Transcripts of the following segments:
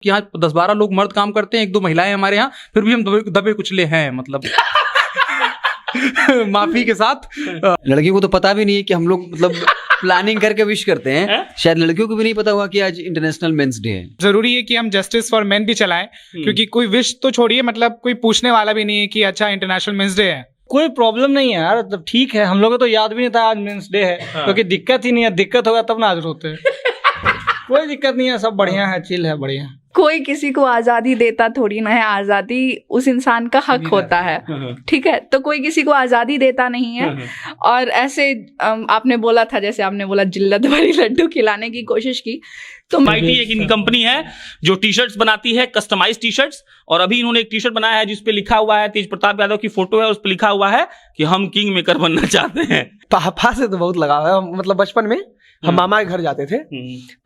कि यहाँ 10-12 लोग मर्द काम करते हैं, 1-2 महिलाएं हमारे यहाँ, फिर भी हम दबे कुचले हैं, मतलब माफी के साथ। लड़कियों को तो पता भी नहीं है कि हम लोग मतलब प्लानिंग करके विश करते हैं। शायद लड़कियों को भी नहीं पता हुआ कि आज इंटरनेशनल मेंस डे है। जरूरी है कि हम जस्टिस फॉर मेन भी चलाएं, क्योंकि कोई विश तो छोड़िए, मतलब कोई पूछने वाला भी नहीं है कि अच्छा इंटरनेशनल मेंस डे है। कोई प्रॉब्लम नहीं है यार, तब ठीक है। हम लोगों को तो याद भी नहीं था आज मेंस डे है, क्योंकि दिक्कत ही नहीं है। दिक्कत होगा तब ना आज रोते। कोई दिक्कत नहीं है, सब बढ़िया है, चिल है, बढ़िया। कोई किसी को आजादी देता थोड़ी ना है, आजादी उस इंसान का हक होता है, ठीक है। तो कोई किसी को आजादी देता नहीं है। और ऐसे आपने बोला था, जैसे आपने बोला जिल्लत भरी लड्डू खिलाने की कोशिश की, तो माइटी एक इनकी कंपनी है जो टी शर्ट्स बनाती है, कस्टमाइज टी शर्ट्स। और अभी इन्होंने एक टी शर्ट बनाया है जिसपे लिखा हुआ है, तेज प्रताप यादव की फोटो है, उस पर लिखा हुआ है कि हम किंग मेकर बनना चाहते हैं। पापा से तो बहुत लगाव है, मतलब बचपन में हम मामा के घर जाते थे,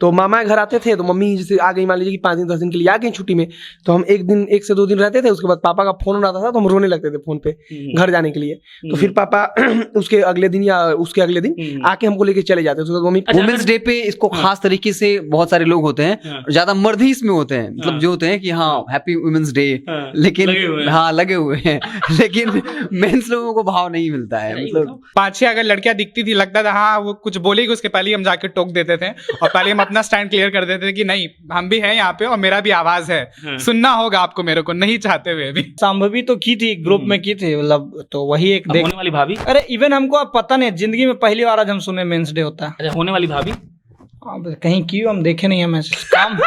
तो मामा के घर आते थे तो मम्मी जैसे आ गई, मान लीजिए कि 5 दिन 10 दिन के लिए आ गई छुट्टी में, तो हम 1 से 2 दिन रहते थे। उसके बाद पापा का फोन आता था तो हम रोने लगते थे फोन पे घर जाने के लिए। तो फिर पापा उसके अगले दिन या उसके अगले दिन आके हमको लेके चले जाते थे। मम्मी वुमेन्स डे पे इसको खास तरीके से बहुत सारे लोग होते हैं, ज्यादा मर्द ही इसमें होते हैं, मतलब जो होते हैं कि हाँ हैप्पी वुमेन्स डे, लेकिन हाँ लगे हुए हैं, लेकिन मेंस लोगों को भाव नहीं मिलता है। मतलब 5-6 अगर लड़कियां दिखती थी, लगता था हाँ वो कुछ बोलेगी, उसके पहले ही हम जाके टोक देते थे, और पहले हम अपना स्टैंड क्लियर कर देते थे कि नहीं हम भी हैं यहाँ पे और मेरा भी आवाज है, सुनना होगा आपको मेरे को, नहीं चाहते हुए भी। संभवी तो की थी, ग्रुप में की थी, मतलब तो वही एक होने वाली भाभी। अरे इवन हमको अब पता नहीं, जिंदगी में पहली बार आज हम सुने मेंस डे होता है। अच्छा, होने वाली भाभी अब कहीं की हम देखे नहीं है मैसेज। काम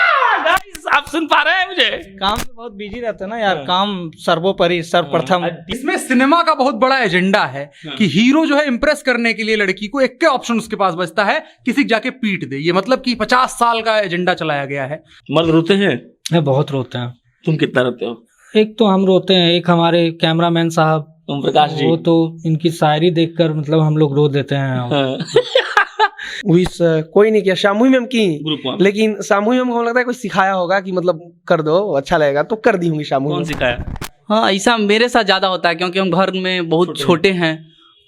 आप सुन पा रहे हैं मुझे? काम में बहुत बिजी रहते हैं ना यार, काम सर्वोपरि सर्वप्रथम। इसमें सिनेमा का बहुत बड़ा एजेंडा है कि हीरो जो है इंप्रेस करने के लिए लड़की को एक के ऑप्शन उसके पास बचता है, किसी जाके पीट दे। ये मतलब कि 50 साल का एजेंडा चलाया गया है। मर्द रोते हैं? बहुत रोते हैं। तुम कितना रोते हो? एक तो हम रोते हैं, एक हमारे कैमरामैन साहब ओम प्रकाश जी, वो तो इनकी शायरी देखकर मतलब हम लोग रो देते हैं। विश कोई नहीं किया, शामुही मैम की, ग्रुप लेकिन शामुही मैम को लगता है कोई सिखाया होगा कि मतलब कर दो अच्छा लगेगा, तो कर दी होंगी शामुही। कौन सिखाया? हाँ, ऐसा मेरे साथ ज्यादा होता है, क्योंकि हम घर में बहुत छोटे हैं,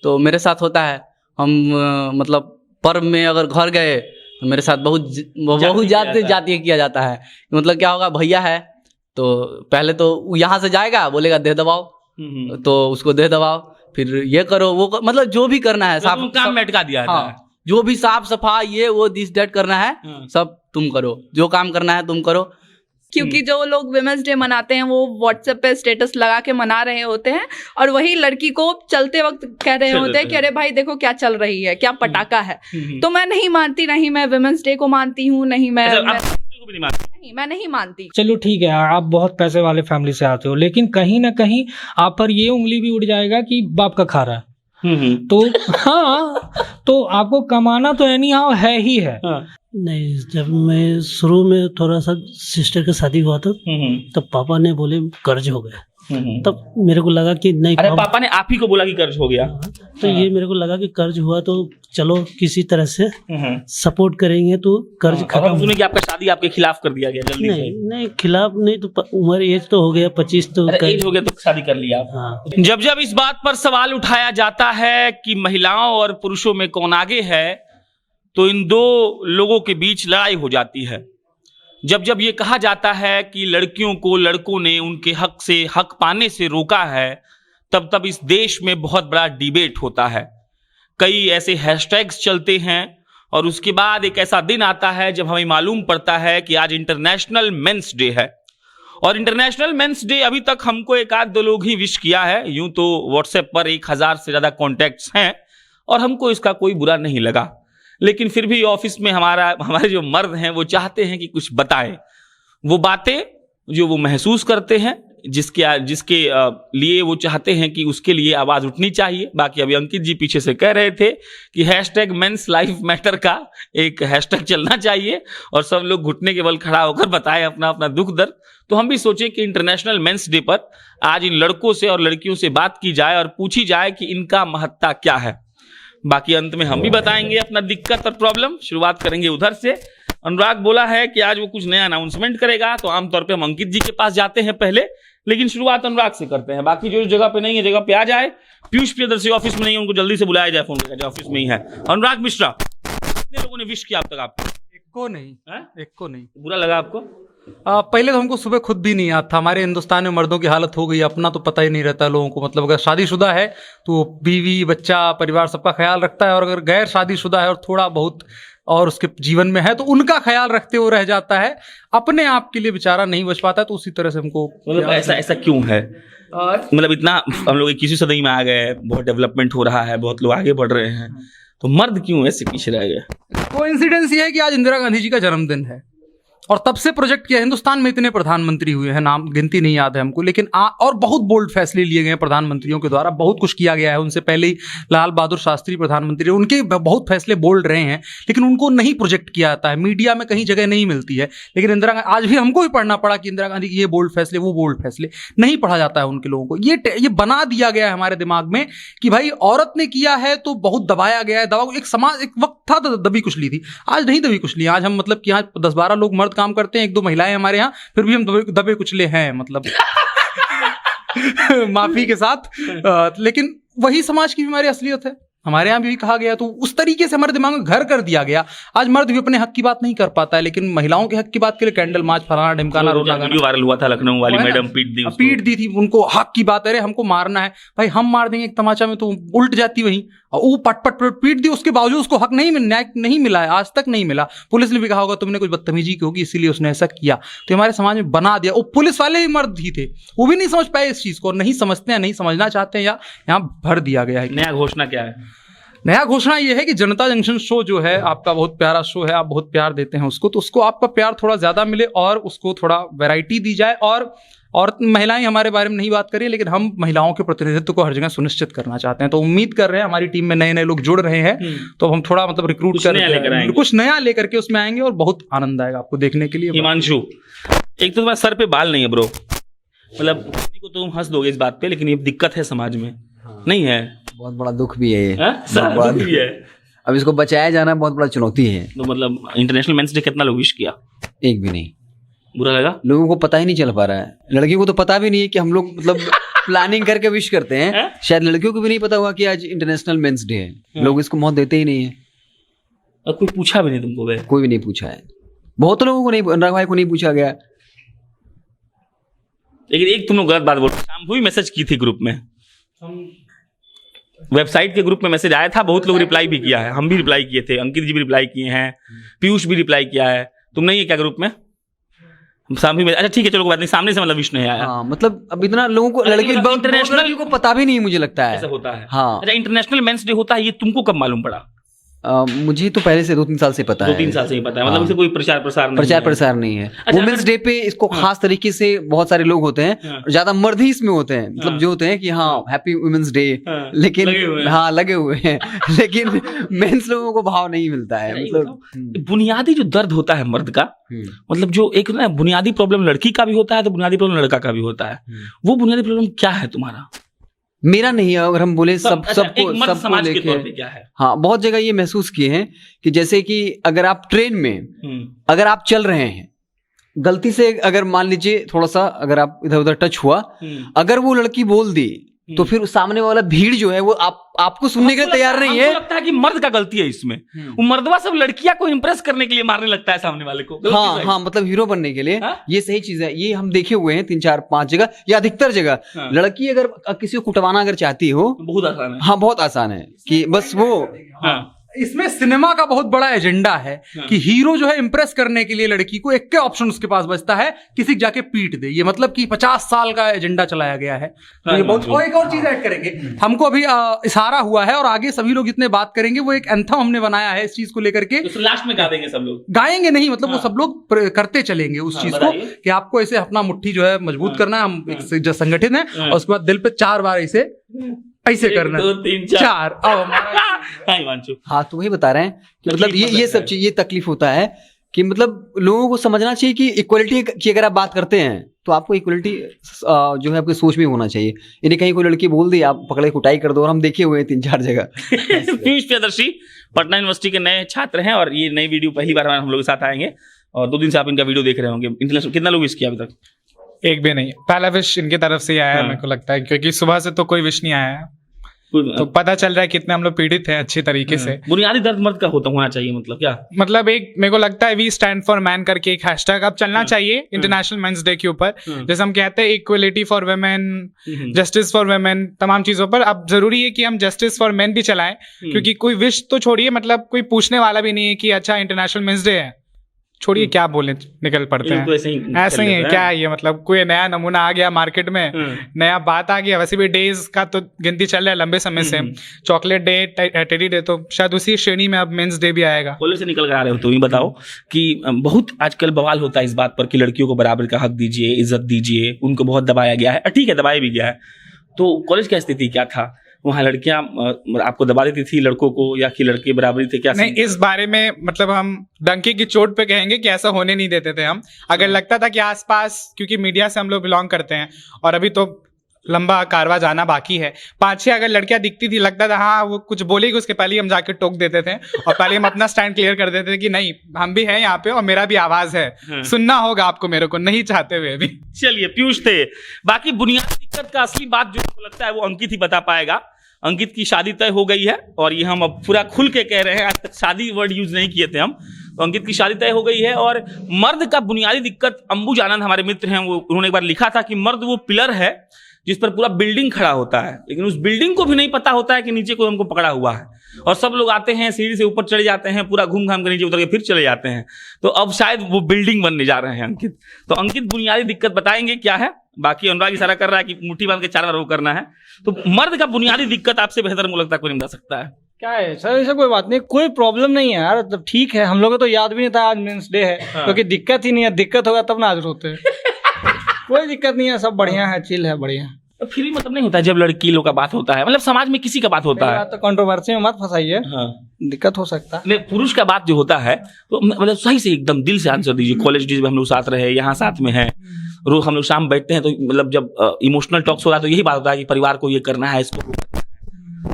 तो मेरे साथ होता है। हम मतलब पर्व में अगर घर गए तो मेरे साथ बहुत जाती किया जाता है। मतलब क्या होगा, भैया है तो पहले तो यहाँ से जाएगा, बोलेगा दे दबाओ, तो उसको दे दबाओ, फिर ये करो वो मतलब जो भी करना है साफ काम लटका दिया है। हाँ, जो भी साफ सफाई ये वो दिस डेट करना है, सब तुम करो, जो काम करना है तुम करो। क्योंकि जो लोग विमेंस डे मनाते हैं वो व्हाट्सएप पे स्टेटस लगा के मना रहे होते हैं, और वही लड़की को चलते वक्त कह रहे होते हैं कि अरे भाई देखो क्या चल रही है, क्या पटाखा है। तो मैं नहीं मानती, नहीं मैं विमेंस डे को मानती हूँ, नहीं मैं नहीं मानती। चलो ठीक है, आप बहुत पैसे वाले फैमिली से आते हो, लेकिन कहीं ना कहीं आप पर ये उंगली भी उड़ जाएगा कि बाप का खा रहा है। तो हाँ, तो आपको कमाना तो एनी हाउ है ही है। नहीं, जब मैं शुरू में थोड़ा सा सिस्टर का शादी हुआ था, तब पापा ने बोले कर्ज हो गया। तब मेरे को लगा कि नहीं, अरे पापा ने आप ही को बोला कि कर्ज हो गया। तो ये मेरे को लगा कि कर्ज हुआ तो चलो किसी तरह से सपोर्ट करेंगे तो कर्ज खत्म। सुने कि आपका शादी आपके खिलाफ कर दिया गया जल्दी से? नहीं खिलाफ नहीं, तो उम्र एज तो हो गया 25, तो एज हो गया तो शादी कर लिया आप। हाँ। जब जब इस बात पर सवाल उठाया जाता है कि महिलाओं और पुरुषों में कौन आगे है, तो इन दो लोगों के बीच लड़ाई हो जाती है। जब जब ये कहा जाता है कि लड़कियों को लड़कों ने उनके हक पाने से रोका है, तब तब इस देश में बहुत बड़ा डिबेट होता है। कई ऐसे हैशटैग्स चलते हैं, और उसके बाद एक ऐसा दिन आता है जब हमें मालूम पड़ता है कि आज इंटरनेशनल मेंस डे है। और इंटरनेशनल मेंस डे अभी तक हमको 1-2 लोग ही विश किया है। यूं तो व्हाट्सएप पर 1000 से ज्यादा कॉन्टैक्ट्स हैं, और हमको इसका कोई बुरा नहीं लगा। लेकिन फिर भी ऑफिस में हमारे जो मर्द हैं वो चाहते हैं कि कुछ बताएं, वो बातें जो वो महसूस करते हैं, जिसके लिए वो चाहते हैं कि उसके लिए आवाज उठनी चाहिए। बाकी अभी अंकित जी पीछे से कह रहे थे कि हैशटैग मेंस लाइफ मैटर का एक हैशटैग चलना चाहिए, और सब लोग घुटने के बल खड़ा होकर बताएं अपना अपना दुख दर्द। तो हम भी सोचे कि इंटरनेशनल मेंस डे पर आज इन लड़कों से और लड़कियों से बात की जाए और पूछी जाए कि इनका महत्ता क्या है। बाकी अंत में हम भी बताएंगे अपना दिक्कत और प्रॉब्लम। शुरुआत करेंगे उधर से। अनुराग बोला है कि आज वो कुछ नया अनाउंसमेंट करेगा, तो आमतौर पे हम अंकित जी के पास जाते हैं पहले, लेकिन शुरुआत अनुराग से करते हैं। बाकी जो जगह पे नहीं है जगह पे आ जाए। पीयूष प्रियदर्शी ऑफिस में नहीं है, उनको जल्दी से बुलाया जाए, फोन करके ऑफिस में ही है। अनुराग मिश्रा, कितने लोगों ने विश किया अब तक आपको? एक को नहीं। है? एक को नहीं। बुरा लगा आपको? पहले तो हमको सुबह खुद भी नहीं याद था। हमारे हिंदुस्तान में मर्दों की हालत हो गई, अपना तो पता ही नहीं रहता लोगों को। मतलब अगर शादीशुदा है तो बीवी बच्चा परिवार सबका ख्याल रखता है, और अगर गैर शादीशुदा है और थोड़ा बहुत और उसके जीवन में है तो उनका ख्याल रखते हुए रह जाता है, अपने आप के लिए बेचारा नहीं बच पाता। तो उसी तरह से हमको मतलब ऐसा क्यों है? मतलब इतना हम लोग 21वीं सदी में आ गए, बहुत डेवलपमेंट हो रहा है, बहुत लोग आगे बढ़ रहे हैं, तो मर्द क्यों ऐसे पीछे रह गए? कोइंसिडेंस ये है कि आज इंदिरा गांधी जी का जन्मदिन है और तब से प्रोजेक्ट किया। हिंदुस्तान में इतने प्रधानमंत्री हुए हैं, नाम गिनती नहीं याद है हमको, लेकिन और बहुत बोल्ड फैसले लिए गए हैं प्रधानमंत्रियों के द्वारा, बहुत कुछ किया गया है। उनसे पहले ही लाल बहादुर शास्त्री प्रधानमंत्री, उनके बहुत फैसले बोल्ड रहे हैं, लेकिन उनको नहीं प्रोजेक्ट किया जाता है, मीडिया में कहीं जगह नहीं मिलती है। लेकिन इंदिरा गांधी, आज भी हमको भी पढ़ना पड़ा कि इंदिरा गांधी के ये बोल्ड फैसले, वो बोल्ड फैसले नहीं पढ़ा जाता है उनके लोगों को। ये बना दिया गया है हमारे दिमाग में कि भाई औरत ने किया है तो बहुत दबाया गया है। एक समाज, एक वक्त था तो दबी कुचली थी, आज नहीं दबी कुचली। आज हम मतलब कि यहाँ 10-12 लोग मर्द काम करते हैं, 1-2 महिलाएं हमारे यहाँ, फिर भी हम दबे कुचले हैं, मतलब माफी के साथ। लेकिन वही समाज की भी हमारी असलियत है, हमारे यहाँ भी कहा गया, तो उस तरीके से हमारे दिमाग में घर कर दिया गया। आज मर्द भी अपने हक की बात नहीं कर पाता है, लेकिन महिलाओं के हक की बात के लिए कैंडल मार्च, फलाना ढिमकाना, रोना गाना। वीडियो वायरल हुआ था, लखनऊ वाली मैडम पीट दी थी, उनको हक की बात है, अरे हमको मारना है भाई, हम मार देंगे एक तमाचा में, तो उल्ट जाती वहीं, और वो पट पीट दी। उसके बावजूद उसको हक न्याय नहीं मिला है, आज तक नहीं मिला। पुलिस ने भी कहा होगा तुमने कुछ बदतमीजी की होगी इसीलिए उसने ऐसा किया। तो हमारे समाज में बना दिया। वो पुलिस वाले भी मर्द ही थे, वो भी नहीं समझ पाए इस चीज को, नहीं समझते हैं, नहीं समझना चाहते हैं, या यहाँ भर दिया गया है। नया घोषणा क्या है? नया घोषणा ये है कि जनता जंक्शन शो जो है आपका बहुत प्यारा शो है, आप बहुत प्यार देते हैं उसको, तो उसको आपका प्यार थोड़ा ज्यादा मिले और उसको थोड़ा वैरायटी दी जाए। और महिलाएं हमारे बारे में नहीं बात करिए, लेकिन हम महिलाओं के प्रतिनिधित्व को हर जगह सुनिश्चित करना चाहते हैं। तो उम्मीद कर रहे हैं, हमारी टीम में नए लोग जुड़ रहे हैं, तो हम थोड़ा मतलब रिक्रूट कर कुछ नया लेकर के उसमें आएंगे और बहुत आनंद आएगा आपको देखने के लिए। हिमांशु, एक तो तुम्हारे सर पे बाल नहीं है ब्रो, मतलब को तुम हंस दोगे इस बात पे, लेकिन ये दिक्कत है समाज में, नहीं है? बहुत बड़ा दुख भी है ये, दुख भी है। अब इसको बचाया जाना बहुत बड़ा चुनौती है। तो मतलब इंटरनेशनल मेंस डे कितना लोग विश किया? एक भी नहीं। बुरा लगा? लोगों को पता ही नहीं चल पा रहा है, लड़कियों को तो पता भी नहीं है कि हम लोग मतलब प्लानिंग करके विश करते हैं। शायद लड़कियों को भी नहीं पता हुआ कि आज इंटरनेशनल मेंस डे है, लोग इसको महत्व देते ही नहीं है। और कोई पूछा भी नहीं तुमको? भाई कोई भी नहीं पूछा है, बहुत लोगों को नहीं, अनुराग भाई को नहीं पूछा गया। लेकिन एक तुम लोग गलत बात बोल, शाम भी मैसेज की थी ग्रुप में, वेबसाइट के ग्रुप में मैसेज आया था, बहुत लोग रिप्लाई भी किया है, हम भी रिप्लाई किए थे, अंकित जी भी रिप्लाई किए हैं, पीयूष भी रिप्लाई किया है। तुम नहीं है क्या ग्रुप में? सामने में? अच्छा ठीक है, चलो कोई बात नहीं, सामने से मतलब विश नहीं आया। हाँ, मतलब अब इतना लोगों को इंटरनेशनल को पता भी नहीं, मुझे लगता है ऐसा होता है। हाँ, अच्छा, इंटरनेशनल मेंस डे होता है, ये तुमको कब मालूम पड़ा? मुझे तो पहले से 2-3 साल से पता है। 2-3 साल से ही पता है, मतलब इसे कोई प्रचार प्रसार नहीं है। वुमेन्स डे पे इसको खास तरीके से बहुत सारे लोग होते हैं, ज्यादा मर्द ही इसमें होते हैं, मतलब जो होते हैं कि हाँ हैप्पी वुमेन्स डे, लेकिन लगे हुए हैं लेकिन मेंस लोगों को भाव नहीं मिलता है। मतलब बुनियादी जो दर्द होता है मर्द का, मतलब जो एक ना बुनियादी प्रॉब्लम लड़की का भी होता है, तो बुनियादी प्रॉब्लम लड़का का भी होता है। वो बुनियादी प्रॉब्लम क्या है तुम्हारा? मेरा नहीं है, अगर हम बोले सबको समाज के तौर पे क्या है? हाँ, बहुत जगह ये महसूस किए हैं कि जैसे कि अगर आप ट्रेन में अगर आप चल रहे हैं, गलती से अगर मान लीजिए थोड़ा सा अगर आप इधर उधर टच हुआ, अगर वो लड़की बोल दी तो फिर सामने वाला भीड़ जो है वो आपको सुनने के लिए तैयार नहीं है। लगता है कि मर्द का गलती है इसमें, वो मर्दवा सब लड़कियां को इंप्रेस करने के लिए मारने लगता है सामने वाले को। हाँ, मतलब हीरो बनने के लिए। ये सही चीज है, ये हम देखे हुए हैं 3-4-5 जगह या अधिकतर जगह। लड़की अगर किसी को कुटवाना अगर चाहती हो, बहुत आसान है। हाँ, बहुत आसान है कि बस वो इसमें सिनेमा का बहुत बड़ा एजेंडा है कि हीरो जो है इंप्रेस करने के लिए लड़की को एक ऑप्शन उसके पास बचता है, किसी जाके पीट दे। ये मतलब कि 50 साल का एजेंडा चलाया गया है। तो ये बहुत एक और चीज ऐड करेंगे, हमको अभी इशारा हुआ है और आगे सभी लोग इतने बात करेंगे। वो एक एंथम हमने बनाया है इस चीज को लेकर के, तो लास्ट में गा देंगे सब लोग, गाएंगे नहीं, मतलब वो सब लोग करते चलेंगे उस चीज को कि आपको ऐसे अपना मुट्ठी जो है मजबूत करना है। हम एक संगठन है और उसके बाद दिल पे 4 बार ऐसे करना, 1 2 3 4। हाँ, तो वही बता रहे हैं कि मतलब ये सब चीज, ये तकलीफ होता है कि मतलब लोगों को समझना चाहिए कि इक्वलिटी की अगर आप बात करते हैं तो आपको इक्वलिटी जो है आपकी सोच में होना चाहिए। यानी कहीं कोई लड़की बोल दी, आप पकड़े कुटाई कर दो, और हम देखे हुए हैं 3-4 जगह। पीयूष प्रियदर्शी पटना यूनिवर्सिटी के नए छात्र हैं और ये नई वीडियो पहली बार हम लोग के साथ आएंगे और 2 दिन से आप इनका वीडियो देख रहे होंगे। इंटरनेशनल कितना लोग विश किया अभी तक? एक भी नहीं, पहला विश इनकी तरफ से ही आया है। मेरे को लगता है क्योंकि सुबह से तो कोई विश नहीं आया है। तो पता चल रहा है कितने हम लोग पीड़ित हैं अच्छी तरीके से। बुनियादी दर्द मर्द का होना चाहिए, मतलब क्या मतलब एक मेरे को लगता है वी स्टैंड फॉर मैन करके एक हैशटैग अब चलना चाहिए इंटरनेशनल मेंस डे के ऊपर। जैसे हम कहते हैं equality for women, justice for women, तमाम चीजों पर अब जरूरी है कि हम जस्टिस फॉर मेन भी चलाएं, क्योंकि कोई विश तो छोड़िए, मतलब कोई पूछने वाला भी नहीं है कि अच्छा इंटरनेशनल मेंस डे है, छोड़िए क्या बोले निकल पड़ते हैं। तो ऐसे ही है क्या है ये, मतलब कोई नया नमूना आ गया मार्केट में, नया बात आ गया। वैसे भी डेज का तो गिनती चल रहा है लंबे समय से, चॉकलेट डे, टेडी डे, तो शायद उसी श्रेणी में अब मेंस डे भी आएगा। कॉलेज से निकल कर आ रहे हो तो ये बताओ कि बहुत आजकल बवाल होता है इस बात पर कि लड़कियों को बराबर का हक दीजिए, इज्जत दीजिए, उनको बहुत दबाया गया है। ठीक है, दबाया भी गया है, तो कॉलेज की स्थिति क्या था वहाँ? लड़कियां आपको दबा देती थी लड़कों को, या कि लड़के बराबरी थे क्या? नहीं, इस बारे में मतलब हम डंके की चोट पे कहेंगे कि ऐसा होने नहीं देते थे हम। अगर लगता था कि आसपास, क्योंकि मीडिया से हम लोग बिलोंग करते हैं और अभी तो लंबा कारवा जाना बाकी है, 5-6 अगर लड़कियां दिखती थी, लगता था हाँ वो कुछ बोलेगी, उसके पहले ही हम जाके टोक देते थे और पहले हम अपना स्टैंड क्लियर कर देते थे कि नहीं, हम भी हैं यहाँ पे और मेरा भी आवाज है, सुनना होगा आपको मेरे को, नहीं चाहते हुए भी। चलिए, पीयूष थे। बाकी बुनियादी दिक्कत का असली बात जो लगता है वो अंकित ही बता पाएगा। अंकित की शादी तय हो गई है और ये हम अब पूरा खुल के कह रहे हैं, आज तक शादी वर्ड यूज नहीं किए थे हम। तो अंकित की शादी तय हो गई है और मर्द का बुनियादी दिक्कत, अंबुज आनंद हमारे मित्र हैं, वो उन्होंने एक बार लिखा था कि मर्द वो पिलर है जिस पर पूरा बिल्डिंग खड़ा होता है, लेकिन उस बिल्डिंग को भी नहीं पता होता है कि नीचे कोई हमको पकड़ा हुआ है, और सब लोग आते हैं सीढ़ी से ऊपर चढ़े जाते हैं, पूरा घूम घाम के नीचे उतर के फिर चले जाते हैं। तो अब शायद वो बिल्डिंग बनने जा रहे हैं अंकित। तो अंकित बुनियादी दिक्कत बताएंगे क्या है। बाकी अनुराग इशारा कर रहा है कि मुट्ठी बांध के 4 बार वो करना है। तो मर्द का बुनियादी दिक्कत आपसे बेहतर मुझे लगता है कोई नहीं बता सकता है। क्या है सर, ऐसा कोई बात नहीं, कोई प्रॉब्लम नहीं है यार, मतलब ठीक है। हम लोगों को तो याद भी नहीं था आज मेंस डे है, क्योंकि दिक्कत ही नहीं है। दिक्कत होगा तब ना आज रोते। कोई दिक्कत नहीं है, सब बढ़िया है, चिल है, बढ़िया। तो फिर भी मतलब नहीं होता जब लड़की लोग का बात होता है, मतलब समाज में किसी का बात होता है तो कंट्रोवर्सी में मत फंसाइए, दिक्कत हो सकता है। पुरुष का बात जो होता है तो मतलब सही से एकदम दिल से आंसर दीजिए। कॉलेज डेज में हम लोग साथ रहे, यहाँ साथ में हैं, रोज हम लोग शाम बैठते हैं, तो मतलब जब इमोशनल टॉक्स हो रहा है तो यही बात होता है कि परिवार को ये करना है, इसको करना है।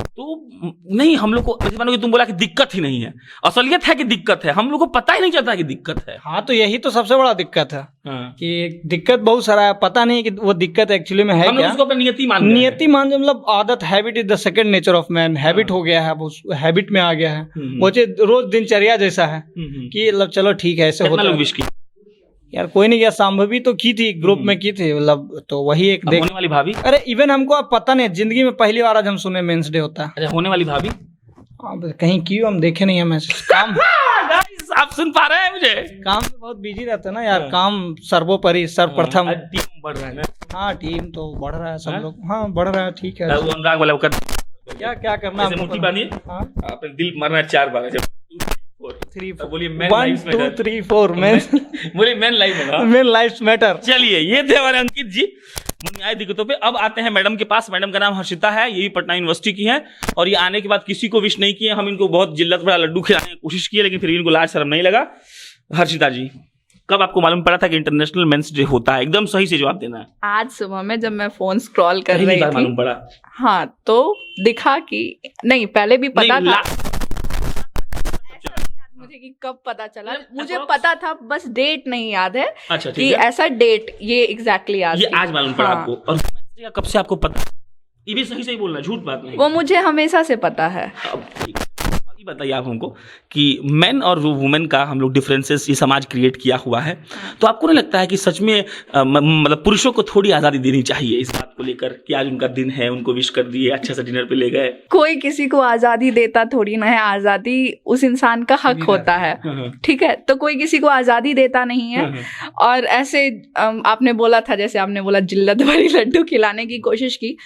तो नहीं, हम लोग को जैसे मानो कि तुम बोला कि दिक्कत ही नहीं है, असलियत है कि दिक्कत है, हम लोग को पता ही नहीं चलता कि दिक्कत है। हाँ, तो यही तो सबसे बड़ा दिक्कत है कि दिक्कत बहुत सारा है, पता नहीं कि वो दिक्कत एक्चुअली में है क्या। उसको अपनी नियति मान मतलब आदत, habit is the second nature of man. Habit हो गया है, वो हैबिट में आ गया है, वो रोज दिनचर्या जैसा है कि मतलब चलो ठीक है, ऐसे होता है यार। कोई नहीं, क्या संभवी तो की थी, ग्रुप में की थी, मतलब तो वही एक होने वाली भाभी। अरे इवन हमको अब पता नहीं, जिंदगी में पहली बार आज हम सुने मेंस डे होता है। अच्छा, होने वाली भाभी कहीं क्यों हम देखे नहीं है मैसेज। काम आप सुन पा रहे हैं मुझे? काम में बहुत बिजी रहते हैं ना यार, काम सर्वोपरि, सर्वप्रथम। टीम बढ़ रहा है ना? हाँ, टीम तो बढ़ रहा है, सब लोग हाँ बढ़ रहा है, ठीक है। अनुराग वाला क्या करना, मुट्ठी बांधिए, आपने दिल मारना 4 बार। 1 2 3 4 बोलिए मेन लाइफ मैटर। चलिए, ये थे हमारे अंकित जी बुनियादी दिक्कतों पे। अब आते हैं मैडम के पास। मैडम का नाम हर्षिता है, यही पटना यूनिवर्सिटी की है, और ये आने के बाद किसी को विश नहीं किए। हम इनको बहुत जिल्लत भरा लड्डू खिलाने की कोशिश की, लेकिन फिर इनको लाज शर्म नहीं लगा। हर्षिता जी, कब आपको मालूम पड़ा था कि इंटरनेशनल मेंस डे होता है? एकदम सही से जवाब देना है। आज सुबह में जब मैं फोन स्क्रॉल कर रही थी, मालूम पड़ा? हाँ, तो दिखा कि नहीं, पहले भी पता था मुझे कि कब पता चला। मुझे पता था, बस डेट नहीं याद है। अच्छा, कि ऐसा डेट ये एग्जैक्टली आज, ये आज मालूम पड़ा आपको। और कब से आपको पता? ये भी सही से बोलना, झूठ बात नहीं। वो मुझे हमेशा से पता है। बताइए आप हमको कि मेन और वुमेन का हम लोग डिफरेंसेस ये समाज क्रिएट किया हुआ है, तो आपको नहीं लगता है कि सच में मतलब पुरुषों को थोड़ी आज़ादी देनी चाहिए इस बात को लेकर कि आज उनका दिन है, उनको विश कर दिए, अच्छे से डिनर पे ले गए? कोई किसी को आज़ादी देता थोड़ी ना है, आज़ादी उस इंसान का हक होता है, ठीक है। तो कोई किसी को आज़ादी देता नहीं है। और ऐसे आपने बोला था, जैसे आपने बोला जिल्लत भरी लड्डू खिलाने की कोशिश की,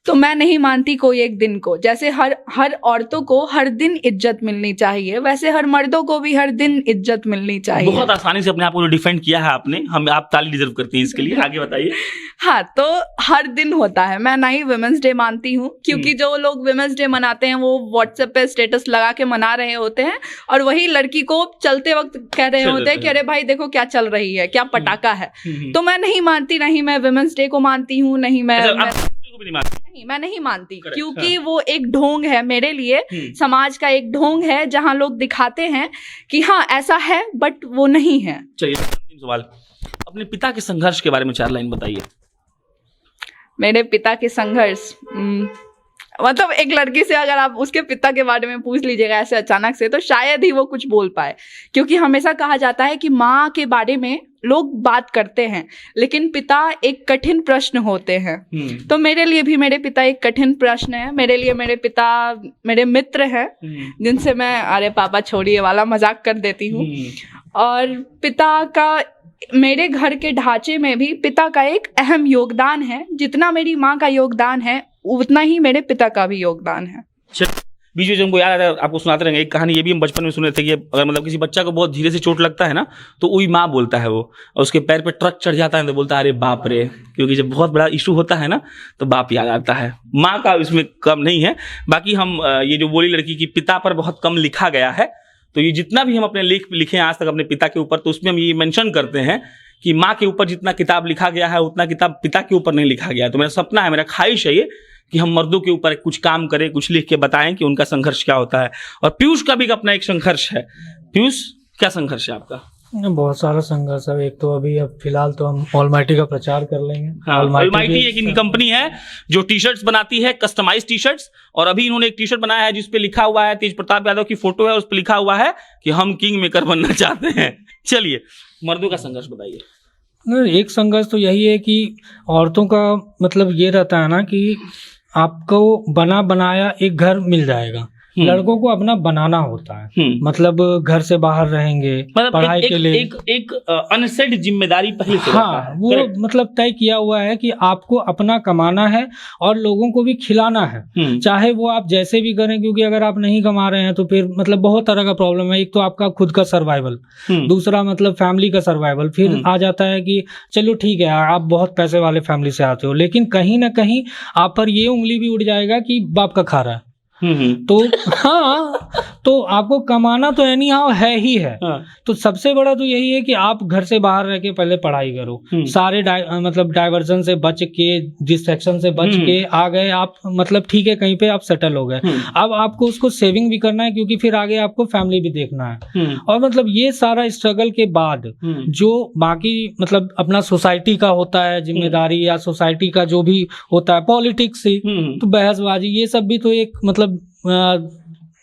तो मैं नहीं मानती कोई एक दिन को। जैसे हर औरतों को हर दिन इज्जत मिलनी चाहिए, वैसे हर मर्दों को भी हर दिन इज्जत मिलनी चाहिए। बहुत आसानी से अपने आप को डिफेंड किया है आपने, हम आप ताली डिजर्व करते हैं इसके लिए। आगे बताइए। हाँ, तो हर दिन होता है। मैं ना ही वुमेन्स डे मानती हूँ, क्योंकि जो लोग वुमेन्स डे मनाते हैं वो व्हाट्सएप पे स्टेटस लगा के मना रहे होते हैं, और वही लड़की को चलते वक्त कह रहे होते हैं कि अरे भाई देखो क्या चल रही है, क्या पटाखा है। तो मैं नहीं मानती, नहीं मैं वुमेन्स डे को मानती हूँ, नहीं मैं नहीं मानती, क्योंकि वो एक ढोंग है मेरे लिए, समाज का एक ढोंग है, जहां लोग दिखाते हैं कि हाँ ऐसा है, बट वो नहीं है। चलिए, सवाल, अपने पिता के संघर्ष के बारे में 4 लाइन बताइए। मेरे पिता के संघर्ष, मतलब एक लड़की से अगर आप उसके पिता के बारे में पूछ लीजिएगा ऐसे अचानक से, तो शायद ही वो कुछ बोल पाए, क्योंकि हमेशा कहा जाता है कि माँ के बारे में लोग बात करते हैं लेकिन पिता एक कठिन प्रश्न होते हैं। तो मेरे लिए भी मेरे पिता एक कठिन प्रश्न है। मेरे लिए मेरे पिता मेरे मित्र हैं जिनसे मैं अरे पापा छोड़िए वाला मजाक कर देती हूँ। और पिता का मेरे घर के ढांचे में भी पिता का एक अहम योगदान है। जितना मेरी माँ का योगदान है उतना ही मेरे पिता का भी योगदान है। बीच में हमको याद आता है, आपको सुनाते रहेंगे एक कहानी, ये भी हम बचपन में सुने थे कि अगर मतलब किसी बच्चा को बहुत धीरे से चोट लगता है ना तो उई माँ बोलता है वो, और उसके पैर पे ट्रक चढ़ जाता है तो बोलता है अरे बाप रे, क्योंकि जब बहुत बड़ा इशू होता है ना तो बाप याद आता है। माँ का इसमें कम नहीं है। बाकी हम ये जो बोली लड़की की पिता पर बहुत कम लिखा गया है, तो ये जितना भी हम अपने लेख लिखे हैं आज तक अपने पिता के ऊपर, तो उसमें हम ये मेंशन करते हैं कि माँ के ऊपर जितना किताब लिखा गया है उतना किताब पिता के ऊपर नहीं लिखा गया है। तो मेरा सपना है, मेरा ख्वाहिश है ये कि हम मर्दों के ऊपर कुछ काम करें, कुछ लिख के बताएं कि उनका संघर्ष क्या होता है। और पीयूष का भी अपना एक संघर्ष है। पीयूष, क्या संघर्ष है आपका? बहुत सारा संघर्ष है। एक तो अभी अब फिलहाल तो हम ऑलमाइटी का प्रचार कर लेंगे। हाँ, ऑलमाइटी एक इनकी कंपनी है जो टी शर्ट्स बनाती है, कस्टमाइज टी शर्ट्स। और अभी इन्होंने एक टी शर्ट बनाया है जिसपे लिखा हुआ है, तेज प्रताप यादव की फोटो है, उस पर लिखा हुआ है कि हम किंग मेकर बनना चाहते हैं। चलिए, मर्दों का संघर्ष बताइए। एक संघर्ष तो यही है कि औरतों का मतलब ये रहता है ना कि आपको बना बनाया एक घर मिल जाएगा, लड़कों को अपना बनाना होता है। मतलब घर से बाहर रहेंगे, मतलब पढ़ाई के लिए एक अनसेट जिम्मेदारी पहले से रहता है। वो Correct. मतलब तय किया हुआ है कि आपको अपना कमाना है और लोगों को भी खिलाना है, चाहे वो आप जैसे भी करें, क्योंकि अगर आप नहीं कमा रहे हैं तो फिर मतलब बहुत तरह का प्रॉब्लम है। एक तो आपका खुद का सर्वाइवल, दूसरा मतलब फैमिली का सर्वाइवल। फिर आ जाता है कि चलो ठीक है आप बहुत पैसे वाले फैमिली से आते हो, लेकिन कहीं ना कहीं आप पर ये उंगली भी उड़ जाएगा कि बाप का खा रहा है। तो हाँ, तो आपको कमाना तो एनी हाउ है ही है। तो सबसे बड़ा तो यही है कि आप घर से बाहर रह के पहले पढ़ाई करो, सारे मतलब डाइवर्जन से बच के, डिस्ट्रैक्शन से बच के आ गए आप, मतलब ठीक है कहीं पे आप सेटल हो गए। अब आपको उसको सेविंग भी करना है क्योंकि फिर आगे आपको फैमिली भी देखना है। और मतलब ये सारा स्ट्रगल के बाद जो बाकी मतलब अपना सोसाइटी का होता है जिम्मेदारी, या सोसाइटी का जो भी होता है पॉलिटिक्स ही, तो बहसबाजी, ये सब भी तो एक मतलब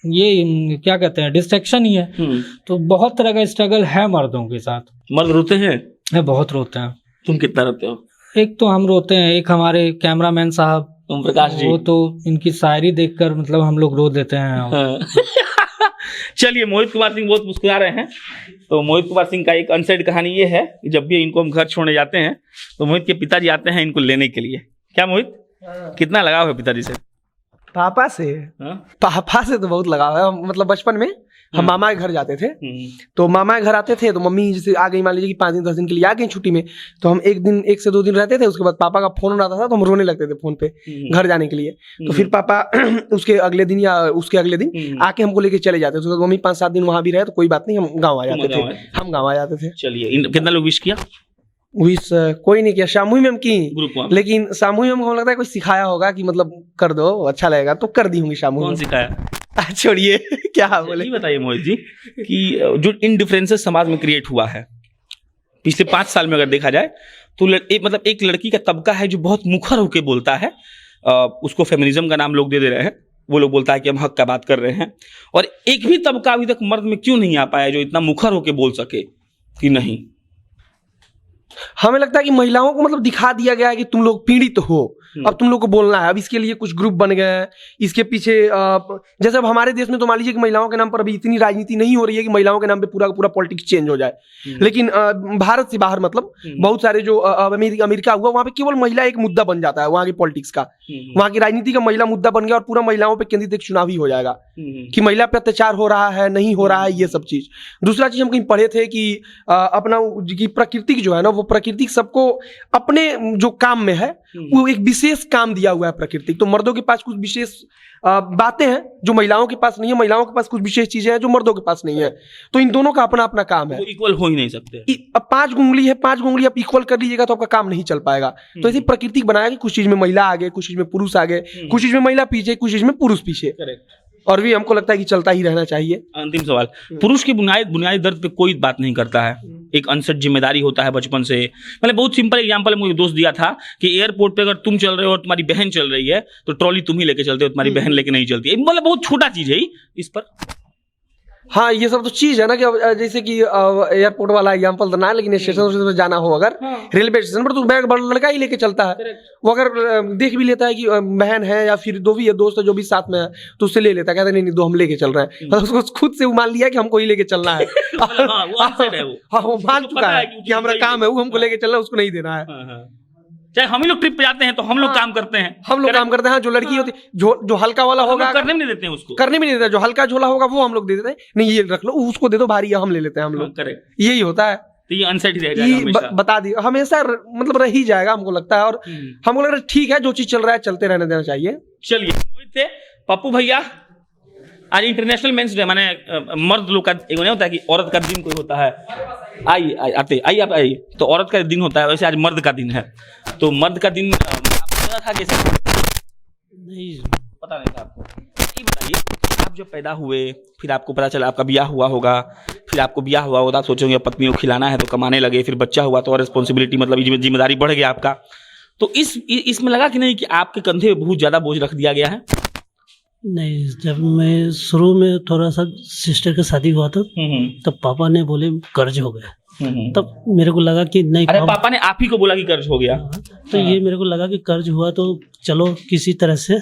ये क्या कहते हैं डिस्ट्रैक्शन ही है। तो बहुत तरह का स्ट्रगल है मर्दों के साथ। मर्द रोते हैं? बहुत रोते हैं। तुम कितना रोते हो? एक तो हम रोते हैं, एक हमारे कैमरामैन साहब ओम प्रकाश जी, वो तो इनकी शायरी देखकर मतलब हम लोग रो देते हैं। चलिए, मोहित कुमार सिंह बहुत मुस्कुरा रहे हैं। तो मोहित कुमार सिंह का एक अनसेड कहानी ये है कि जब भी इनको हम घर छोड़ने जाते हैं तो मोहित के पिताजी आते हैं इनको लेने के लिए। क्या मोहित, कितना लगाव है पिताजी से? पापा से? पापा से तो बहुत लगाव है। मतलब बचपन में हम मामा के घर जाते थे, तो मामा के घर आते थे तो मम्मी जैसे आ गई, मान लीजिए कि 5 दिन 10 दिन के लिए आ गई छुट्टी में, तो हम एक से 2 दिन रहते थे। उसके बाद पापा का फोन आता था तो हम रोने लगते थे फोन पे घर जाने के लिए। तो फिर पापा उसके अगले दिन या उसके अगले दिन आके हमको लेके चले जाते थे। तो मम्मी 5-7 दिन वहां भी रहे तो कोई बात नहीं, हम गाँव आ जाते थे। हम गाँव आ जाते थे। चलिए, कितना लोग विश किया? विश कोई नहीं किया, शामुही मैम की, लेकिन शामुही मैम को लगता है कोई सिखाया होगा कि मतलब कर दो अच्छा लगेगा, तो कर दी होंगी शामुही। कौन सिखाया? छोड़िए क्या बोले। बताइए मोहित जी कि जो इनडिफरेंसेस समाज में क्रिएट हुआ है पिछले 5 साल में, अगर देखा जाए तो मतलब एक लड़की का तबका है जो बहुत मुखर होकर बोलता है, उसको फेमिनिज्म का नाम लोग दे रहे हैं, वो लोग बोलता है कि हम हक का बात कर रहे हैं। और एक भी तबका अभी तक मर्द में क्यों नहीं आ पाया जो इतना मुखर होकर बोल सके कि नहीं। हमें लगता है कि महिलाओं को मतलब दिखा दिया गया है कि तुम लोग पीड़ित हो, अब तुम लोग को बोलना है। अब इसके लिए कुछ ग्रुप बन गए हैं, इसके पीछे जैसे अब हमारे देश में तो मान लीजिए कि महिलाओं के नाम पर अभी इतनी राजनीति नहीं हो रही है कि महिलाओं के नाम पे पूरा पूरा पॉलिटिक्स चेंज हो जाए। लेकिन भारत से बाहर मतलब बहुत सारे जो अमेरिका हुआ, वहां पे केवल महिला एक मुद्दा बन जाता है वहां की पॉलिटिक्स का, वहां की राजनीति का महिला मुद्दा बन गया और पूरा महिलाओं पर केंद्रित एक चुनाव ही हो जाएगा कि महिला पे अत्याचार हो रहा है, नहीं हो रहा है, ये सब चीज। दूसरा चीज हम कहीं पढ़े थे कि अपना प्राकृतिक जो है ना, वो प्राकृतिक सबको अपने जो काम में है वो एक विशेष काम दिया हुआ है प्राकृतिक। तो मर्दों के पास कुछ विशेष बातें हैं जो महिलाओं के पास नहीं है, महिलाओं के पास कुछ विशेष चीजें हैं जो मर्दों के पास नहीं है। तो इन दोनों का अपना अपना काम है, इक्वल हो ही नहीं सकते। अब 5 उंगली है, 5 उंगली आप इक्वल कर लीजिएगा तो आपका काम नहीं चल पाएगा। तो ऐसी प्राकृतिक बनाया कि कुछ चीज में महिला आगे, कुछ चीज में पुरुष आगे, कुछ चीज में महिला पीछे, कुछ चीज में पुरुष पीछे। और भी हमको लगता है कि चलता ही रहना चाहिए। अंतिम सवाल, पुरुष की बुनियादी दर्द पे कोई बात नहीं करता है, एक अनसेट जिम्मेदारी होता है बचपन से। मैंने बहुत सिंपल एग्जांपल मुझे दोस्त दिया था कि एयरपोर्ट पे अगर तुम चल रहे हो और तुम्हारी बहन चल रही है तो ट्रॉली तुम ही लेके चलते हो, तुम्हारी बहन लेके नहीं चलती है। मतलब बहुत छोटा चीज है इस पर। हाँ, ये सब तो चीज है ना कि अब जैसे कि एयरपोर्ट वाला एग्जांपल तो ना, लेकिन स्टेशन पे जाना हो अगर रेलवे स्टेशन पर तो बैग बड़ा लड़का ही लेके चलता है। वो अगर देख भी लेता है कि बहन है या फिर दो भी है दोस्त है जो भी साथ में है तो उससे ले लेता है, कहते नहीं दो हम लेके चल रहे हैं। मतलब उसको खुद से मान लिया कि हमको ही लेके चलना है। हाँ, वो मान चुका है कि हमारा काम है, वो हमको लेके चलना है, उसको नहीं देना है। चाहे हम ही लोग ट्रिप पे जाते हैं तो हम लोग काम करते हैं, हम लोग काम करते हैं। जो लड़की होती जो हल्का वाला होगा करने भी नहीं देते हैं, उसको करने भी नहीं देता। जो हल्का झोला होगा वो हम लोग दे देते हैं, नहीं ये रख लो, उसको दे दो भारी है, हम ले लेते हैं हम लोग। करेक्ट, यही होता है। तो ये अनसेट ही रह जाएगा हमेशा। बता दी हमेशा मतलब रह ही जाएगा हमको लगता है। और हमको लग रहा है ठीक है, जो चीज चल रहा है चलते रहने देना चाहिए। चलिए, थे पप्पू भैया, आज इंटरनेशनल मेंस डे, माने मर्द लोग का एक नहीं होता है कि औरत का दिन कोई होता है। आइए आप आइए। तो औरत का दिन होता है, वैसे आज मर्द का दिन है। तो मर्द का दिन आपको पता था कैसे? नहीं पता नहीं था आपको? ये बताइए, आप जब पैदा हुए फिर आपको पता चला आपका ब्याह हुआ होगा, फिर आपको ब्याह हुआ होगा, सोचोगे पत्नी को खिलाना है तो कमाने लगे, फिर बच्चा हुआ तो और रिस्पॉन्सिबिलिटी मतलब जिम्मेदारी बढ़ गया आपका। तो इसमें लगा कि नहीं कि आपके कंधे पे बहुत ज्यादा बोझ रख दिया गया है? नहीं, जब मैं शुरू में थोड़ा सा सिस्टर का शादी हुआ था तब पापा ने बोले कर्ज हो गया। तब मेरे को लगा कि नहीं, अरे पापा ने आप ही को बोला कि कर्ज हो गया? तो ये मेरे को लगा कि कर्ज हुआ तो चलो किसी तरह से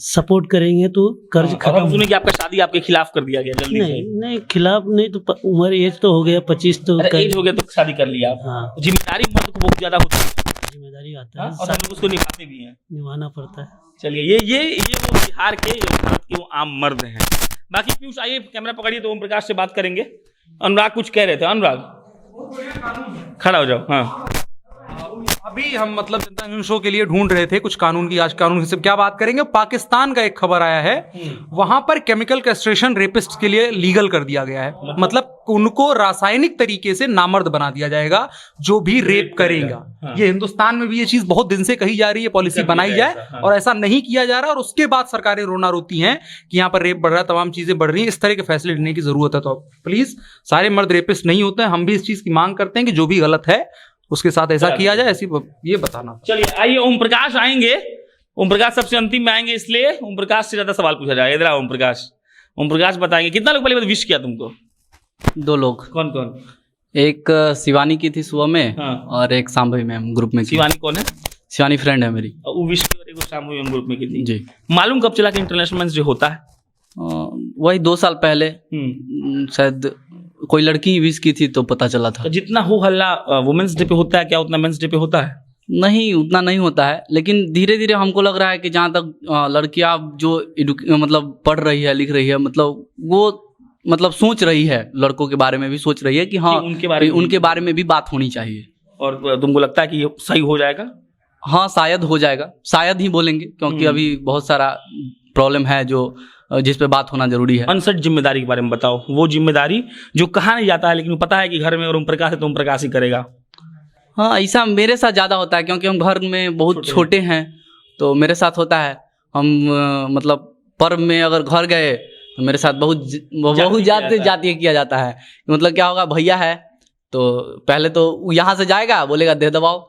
सपोर्ट करेंगे तो कर्ज खत्म। सुने कि आपका शादी आपके खिलाफ कर दिया गया जल्दी से? नहीं खिलाफ नहीं, तो उम्र एज तो हो गया 25 तो एज हो गया तो शादी कर लिया। हाँ, जिम्मेदारी मर्द को बहुत ज्यादा होती है, जिम्मेदारी आता है और हम लोग उसको निभाते भी हैं, निभाना पड़ता है। चलिए, ये वो बिहार के भारत के वो आम मर्द हैं। बाकी पीयूष आइए, कैमरा पकड़िए तो ओम प्रकाश से बात करेंगे। अनुराग कुछ कह रहे थे, अनुराग खड़ा हो जाओ। हाँ, अभी हम मतलब जनता न्यूज़ शो के लिए ढूंढ रहे थे कुछ कानून की, आज कानून से क्या बात करेंगे। पाकिस्तान का एक खबर आया है, वहां पर केमिकल कैस्ट्रेशन रेपिस्ट के लिए लीगल कर दिया गया है। मतलब उनको रासायनिक तरीके से नामर्द बना दिया जाएगा जो भी रेप करेगा। ये हिंदुस्तान में भी ये चीज बहुत दिन से कही जा रही है, पॉलिसी बनाई जाए, और ऐसा नहीं किया जा रहा। और उसके बाद सरकारें रोना रोती हैं कि यहाँ पर रेप बढ़ रहा है, तमाम चीजें बढ़ रही हैं। इस तरह के फैसले लेने की जरूरत है। तो प्लीज, सारे मर्द रेपिस्ट नहीं होते हैं। हम भी इस चीज की मांग करते हैं कि जो भी गलत है उसके साथ ऐसा किया जाए, ऐसी ये बताना। चलिए आइए, ओम प्रकाश आएंगे। ओम प्रकाश सबसे अंतिम में आएंगे, इसलिए ओम प्रकाश से ज्यादा सवाल पूछा जाएगा। इधर आओ ओम प्रकाश। ओम प्रकाश बताएंगे कितना लोग पहले विश किया तुमको? 2 लोग। कौन कौन? एक शिवानी की थी सुबह में, हाँ। और एक शांभवी मैम ग्रुप में। शिवानी कौन है? शिवानी फ्रेंड है मेरी। और वो विश की और शांभवी मैम ग्रुप में की थी। जी। मालूम कब चला कि इंटरनेशनल मेंस डे होता है? वही 2 साल पहले शायद कोई लड़की विश की थी तो पता चला था। तो जितना हो हल्ला वुमेन्स डे पे होता है, क्या उतना मेंस डे पे होता है? नहीं, उतना नहीं होता है, लेकिन धीरे धीरे हमको लग रहा है कि जहाँ तक लड़कियां जो मतलब पढ़ रही है, लिख रही है, मतलब वो मतलब सोच रही है, लड़कों के बारे में भी सोच रही है कि हाँ, उनके बारे में भी बात होनी चाहिए। और तुमको लगता है कि ये सही हो जाएगा? हाँ, शायद हो जाएगा, शायद ही बोलेंगे, क्योंकि अभी बहुत सारा प्रॉब्लम है जो जिस पे बात होना जरूरी है। अनसेट जिम्मेदारी के बारे में बताओ, वो जिम्मेदारी जो कहा नहीं जाता है लेकिन पता है कि घर में ओम प्रकाश है तो ओम प्रकाश ही करेगा। हाँ, ऐसा मेरे साथ ज़्यादा होता है क्योंकि हम घर में बहुत छोटे हैं, तो मेरे साथ होता है। हम मतलब पर्व में अगर घर गए तो मेरे साथ बहुत जातीय किया जाता है। मतलब क्या होगा, भैया है तो पहले तो यहाँ से जाएगा, बोलेगा दे दबाओ,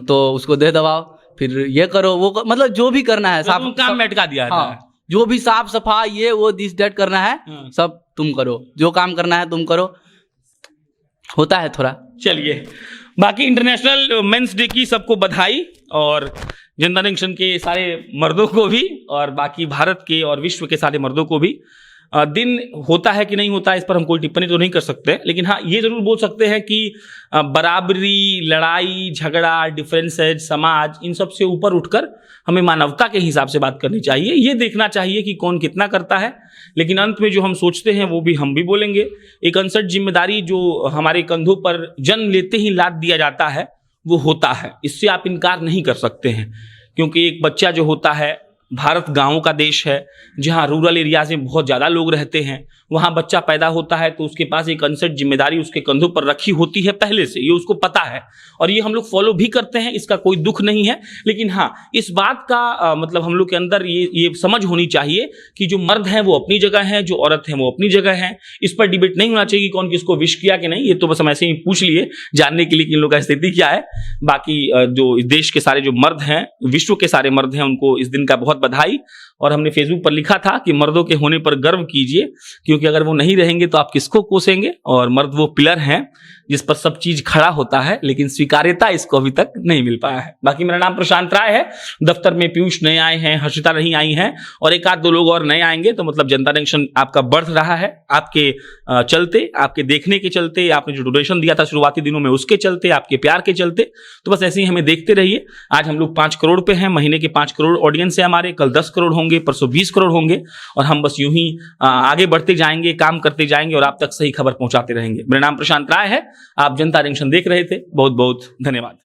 तो उसको दे दबाओ, फिर ये करो वो मतलब जो भी करना है साफ काम में अटका दिया है। जो भी साफ सफाई ये वो दिस डेट करना है, सब तुम करो, जो काम करना है तुम करो, होता है थोड़ा। चलिए, बाकी इंटरनेशनल मेंस डे की सबको बधाई, और जनता जंक्शन के सारे मर्दों को भी, और बाकी भारत के और विश्व के सारे मर्दों को भी। दिन होता है कि नहीं होता इस पर हम कोई टिप्पणी तो नहीं कर सकते, लेकिन हाँ ये जरूर बोल सकते हैं कि बराबरी, लड़ाई झगड़ा, डिफरेंसेज, समाज, इन सब से ऊपर उठकर हमें मानवता के हिसाब से बात करनी चाहिए। ये देखना चाहिए कि कौन कितना करता है, लेकिन अंत में जो हम सोचते हैं वो भी हम भी बोलेंगे। एक अनसेट जिम्मेदारी जो हमारे कंधों पर जन्म लेते ही लाद दिया जाता है वो होता है, इससे आप इनकार नहीं कर सकते हैं। क्योंकि एक बच्चा जो होता है, भारत गांवों का देश है जहां रूरल एरियाज में बहुत ज़्यादा लोग रहते हैं, वहां बच्चा पैदा होता है तो उसके पास एक अनसेट जिम्मेदारी उसके कंधों पर रखी होती है पहले से, ये उसको पता है और ये हम लोग फॉलो भी करते हैं, इसका कोई दुख नहीं है। लेकिन हाँ, इस बात का मतलब हम लोग के अंदर ये समझ होनी चाहिए कि जो मर्द हैं वो अपनी जगह हैं, जो औरत हैं वो अपनी जगह हैं। इस पर डिबेट नहीं होना चाहिए कि कौन किसको विश किया कि नहीं, ये तो बस हम ऐसे ही पूछ लिए जानने के लिए कि इन लोगों का स्थिति क्या है। बाकी जो इस देश के सारे जो मर्द हैं, विश्व के सारे मर्द हैं, उनको इस दिन का बहुत बधाई। और हमने फेसबुक पर लिखा था कि मर्दों के होने पर गर्व कीजिए, क्योंकि अगर वो नहीं रहेंगे तो आप किसको कोसेंगे। और मर्द वो पिलर हैं जिस पर सब चीज खड़ा होता है, लेकिन स्वीकार्यता इसको अभी तक नहीं मिल पाया है। बाकी मेरा नाम प्रशांत राय है, दफ्तर में पीयूष नए आए हैं, हर्षिता नहीं आई हैं और एक आध दो लोग और नए आएंगे, तो मतलब जनता जंक्शन आपका बढ़ रहा है आपके चलते, आपके देखने के चलते, आपने जो डोनेशन दिया था शुरुआती दिनों में उसके चलते, आपके प्यार के चलते। तो बस ऐसे ही हमें देखते रहिए। आज हम लोग 5 करोड़ पे हैं, महीने के 5 करोड़ ऑडियंस है हमारे, कल 10 करोड़ होंगे, परसों 20 करोड़ होंगे और हम बस यूं ही आगे बढ़ते जाएंगे, काम करते जाएंगे और आप तक सही खबर पहुंचाते रहेंगे। मेरा नाम प्रशांत राय है, आप जनता जंक्शन देख रहे थे। बहुत बहुत धन्यवाद।